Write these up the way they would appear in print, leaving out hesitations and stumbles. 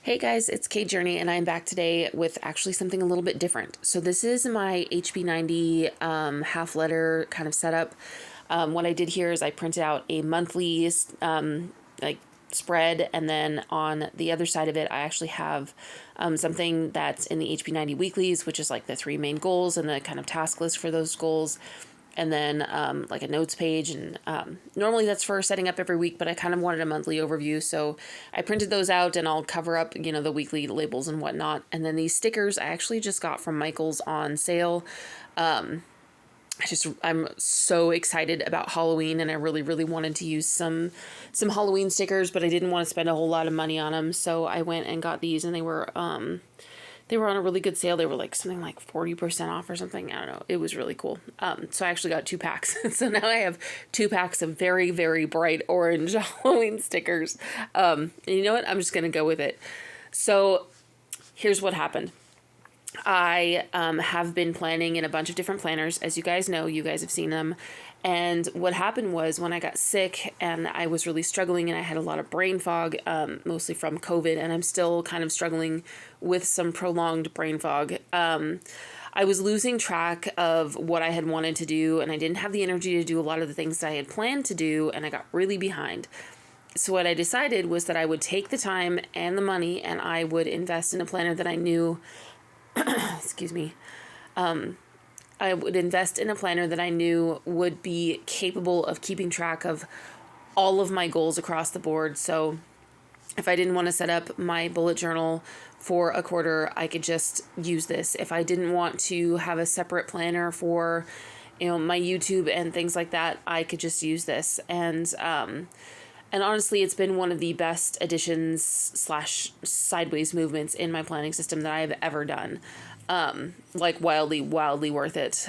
Hey guys, it's Kate Journey, and I'm back today with actually something a little bit different. So this is my HB90 half letter kind of setup. What I did here is I printed out a monthly like spread, and then on the other side of it, I actually have something that's in the HB90 weeklies, which is like the three main goals and the kind of task list for those goals, and then like a notes page. And normally that's for setting up every week, but I kind of wanted a monthly overview, so I printed those out, and I'll cover up the weekly labels and whatnot. And then these stickers I actually just got from Michael's on sale. I'm so excited about Halloween, and I really wanted to use some Halloween stickers, but I didn't want to spend a whole lot of money on them, so I went and got these, and they were on a really good sale. They were like something like 40% off or something. I don't know. It was really cool. So I actually got 2 packs. So now I have 2 packs of very bright orange Halloween stickers. And you know what? I'm just going to go with it. So here's what happened. I have been planning in a bunch of different planners. As you guys know, you guys have seen them. And what happened was when I got sick and I was really struggling, and I had a lot of brain fog, mostly from COVID, and I'm still kind of struggling with some prolonged brain fog. I was losing track of what I had wanted to do, and I didn't have the energy to do a lot of the things that I had planned to do, and I got really behind. So what I decided was that I would take the time and the money, and I would invest in a planner that I knew excuse me, I would invest in a planner that I knew would be capable of keeping track of all of my goals across the board. So if I didn't want to set up my bullet journal for a quarter, I could just use this. If I didn't want to have a separate planner for, my YouTube and things like that, I could just use this. And honestly, it's been one of the best additions / sideways movements in my planning system that I've ever done. Like wildly worth it.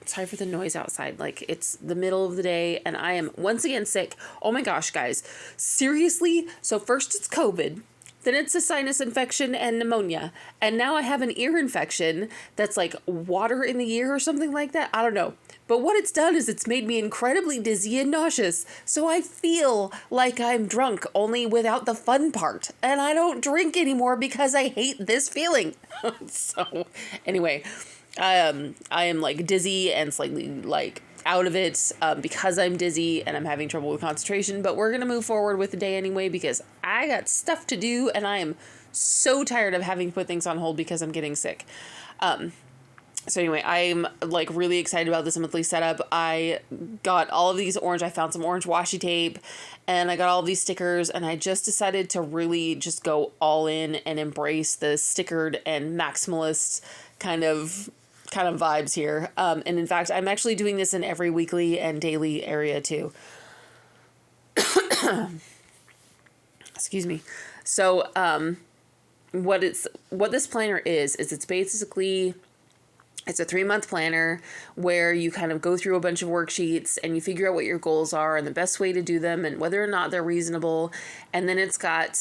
Sorry for the noise outside. Like, it's the middle of the day and I am once again sick. Oh my gosh, guys. Seriously? So first it's COVID. Then it's a sinus infection and pneumonia. And now I have an ear infection that's like water in the ear or something like that. I don't know. But what it's done is it's made me incredibly dizzy and nauseous. So I feel like I'm drunk, only without the fun part. And I don't drink anymore because I hate this feeling. So anyway, I am like dizzy and slightly like out of it because I'm dizzy and I'm having trouble with concentration, but we're going to move forward with the day anyway because I got stuff to do and I am so tired of having to put things on hold because I'm getting sick. So anyway, I'm like really excited about this monthly setup. I got all of these I found some orange washi tape, and I got all of these stickers, and I just decided to really just go all in and embrace the stickered and maximalist kind of vibes here. And in fact, I'm actually doing this in every weekly and daily area too. Excuse me. So, what this planner is it's basically, it's a 3-month planner where you kind of go through a bunch of worksheets and you figure out what your goals are and the best way to do them and whether or not they're reasonable. And then it's got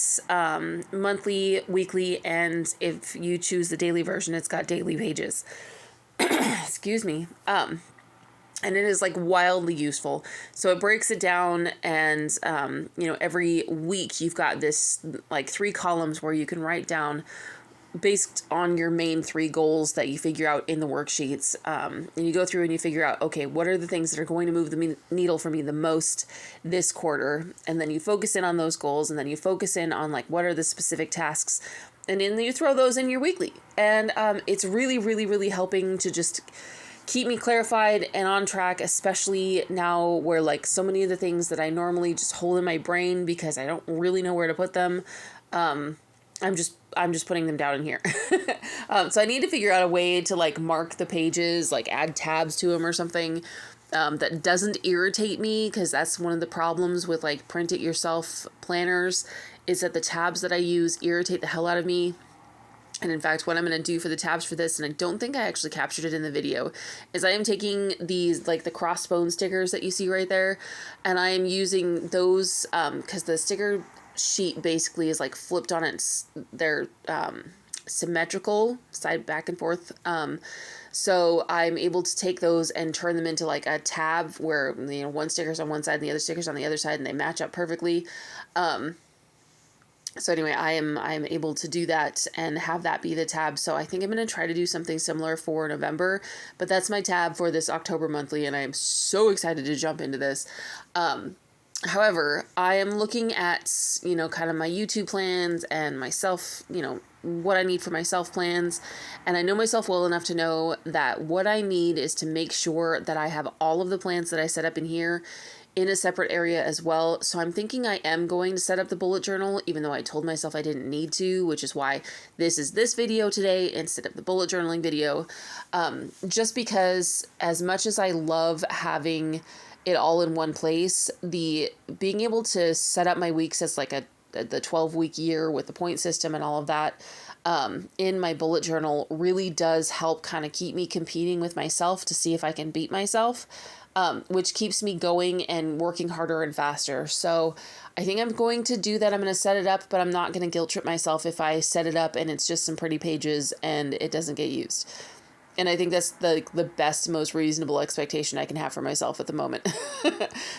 monthly, weekly, and if you choose the daily version, it's got daily pages. Excuse me. And it is like wildly useful. So it breaks it down, and every week you've got this like 3 columns where you can write down based on your main 3 goals that you figure out in the worksheets. And you go through and you figure out, okay, what are the things that are going to move the needle for me the most this quarter? And then you focus in on those goals, and then you focus in on like, what are the specific tasks? And then you throw those in your weekly. And it's really helping to just keep me clarified and on track, especially now where like so many of the things that I normally just hold in my brain because I don't really know where to put them, I'm just putting them down in here. So I need to figure out a way to like mark the pages, like add tabs to them or something that doesn't irritate me, because that's one of the problems with like print it yourself planners, is that the tabs that I use irritate the hell out of me. And in fact, what I'm going to do for the tabs for this, and I don't think I actually captured it in the video, is I am taking these, like the crossbone stickers that you see right there, and I am using those because the sticker sheet basically is like flipped on its, they're symmetrical, side back and forth. So I'm able to take those and turn them into like a tab where, one sticker's on one side and the other sticker's on the other side, and they match up perfectly. So anyway, I am able to do that and have that be the tab. So I think I'm going to try to do something similar for November, but that's my tab for this October monthly, and I am so excited to jump into this. However, I am looking at, kind of my YouTube plans and myself, what I need for myself plans. And I know myself well enough to know that what I need is to make sure that I have all of the plans that I set up in here in a separate area as well. So I'm thinking I am going to set up the bullet journal, even though I told myself I didn't need to, which is why this is this video today instead of the bullet journaling video. Just because as much as I love having it all in one place, the being able to set up my weeks as like the 12-week year with the point system and all of that in my bullet journal really does help kind of keep me competing with myself to see if I can beat myself. Which keeps me going and working harder and faster. So I think I'm going to do that. I'm going to set it up, but I'm not going to guilt trip myself if I set it up and it's just some pretty pages and it doesn't get used. And I think that's the best, most reasonable expectation I can have for myself at the moment.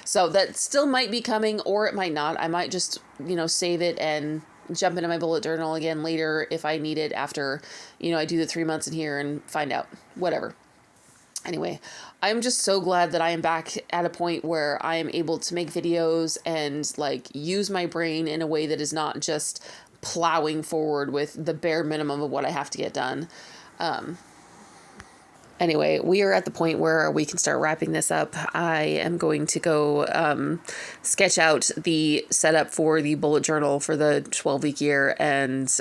So that still might be coming, or it might not. I might just, save it and jump into my bullet journal again later if I need it after, I do the 3 months in here and find out, whatever. Anyway, I'm just so glad that I am back at a point where I am able to make videos and use my brain in a way that is not just plowing forward with the bare minimum of what I have to get done. Anyway, we are at the point where we can start wrapping this up. I am going to go sketch out the setup for the bullet journal for the 12-week year and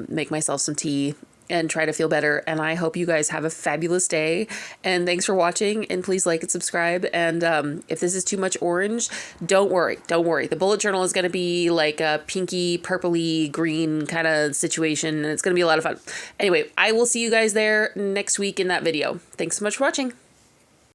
make myself some tea and try to feel better. And I hope you guys have a fabulous day. And thanks for watching. And please like and subscribe. And if this is too much orange, don't worry. Don't worry. The bullet journal is going to be like a pinky, purpley, green kind of situation. And it's going to be a lot of fun. Anyway, I will see you guys there next week in that video. Thanks so much for watching.